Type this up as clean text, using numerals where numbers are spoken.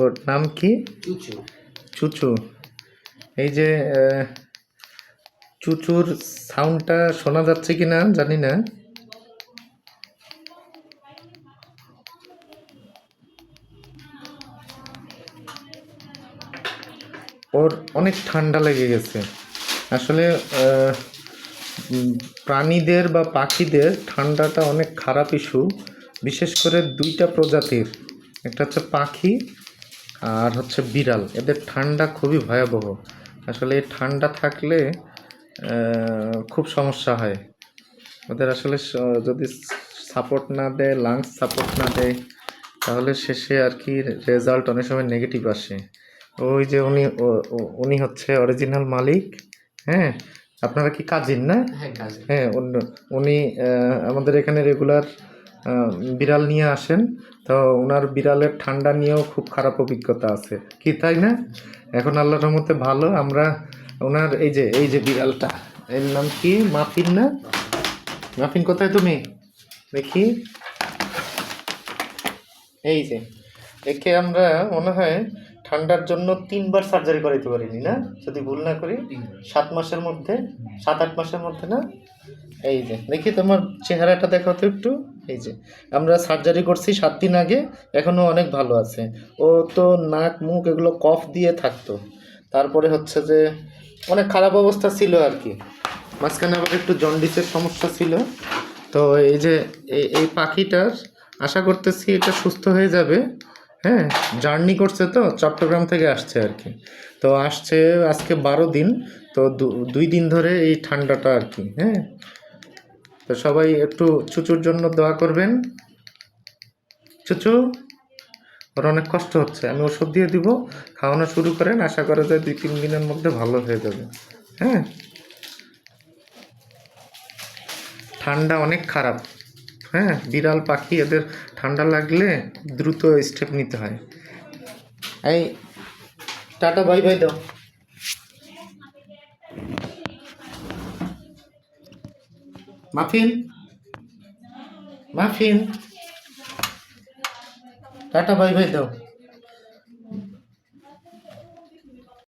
ওর নাম কি? চুচু। চুচু। এই যে চুচুর সাউন্ডটা শোনা যাচ্ছে কি না জানি না। ওর অনেক ঠান্ডা লেগে গেছে আসলে। প্রাণীদের বা পাখিদের ঠান্ডাটা অনেক খারাপ ইস্যু, বিশেষ করে দুইটা প্রজাতির, একটা হচ্ছে পাখি আর হচ্ছে বিড়াল। এদের ঠান্ডা খুবই ভয়াবহ আসলে। এই ঠান্ডা থাকলে খুব সমস্যা হয় ওদের আসলে। যদি সাপোর্ট না দেয়, লাংস সাপোর্ট না দেয়, তাহলে শেষে আর কি রেজাল্ট অনেক সময় নেগেটিভ আসে। ওই যে উনি হচ্ছে অরিজিনাল মালিক। হ্যাঁ, আপনারা কি কাজিন না? হ্যাঁ, কাজিন। হ্যাঁ, উনি আমাদের এখানে রেগুলার বিড়াল নিয়ে আসেন। তো ওনার বিড়ালের ঠান্ডা নিয়েও খুব খারাপ অভিজ্ঞতা আছে, কি তাই না? এখন আল্লাহর রহমতে ভালো। আমরা ওনার এই যে বিড়ালটা, এর নাম কি? মাফিন না? মাফিন কোথায় তুমি? দেখি। এই যে একে আমরা মনে হয় ঠান্ডার জন্য 3বার সার্জারি করাইতে পারিনি না, যদি ভুল না করি। 7 মাসের মধ্যে, 7-8 মাসের মধ্যে না? এই যে দেখি তোমার চেহারাটা দেখো তো একটু। এই যে আমরা সার্জারি করছি 7 দিন আগে, এখনো অনেক ভালো আছে। ও তো নাক মুখ এগুলো কফ দিয়ে থাকতো, তারপরে হচ্ছে যে অনেক খারাপ অবস্থা ছিল আর কি। মাঝখানে আবার একটু জন্ডিসের সমস্যা ছিল। তো এই যে এই পাখিটার আশা করতেছি এটা সুস্থ হয়ে যাবে। হ্যাঁ, জার্নি করছে তো, চট্টগ্রাম থেকে আসছে আর কি। তো আসছে আজকে 12 দিন। তো 2 দিন ধরে এই ঠান্ডাটা আর কি। হ্যাঁ, তো সবাই একটু চুচুর জন্য দোয়া করবেন। চুচু, ওর অনেক কষ্ট হচ্ছে, আমি ওষুধ দিয়ে দিব, খাওয়ানো শুরু করেন। আশা করা যায় 2-3 দিনের মধ্যে ভালো হয়ে যাবে। হ্যাঁ, ঠান্ডা অনেক খারাপ। হ্যাঁ, বিড়াল পাখি এদের ঠান্ডা লাগলে দ্রুত স্টেপ নিতে হয়। এই টাটা বাই বাই দাও। Muffin, muffin, tata bye bye দাও।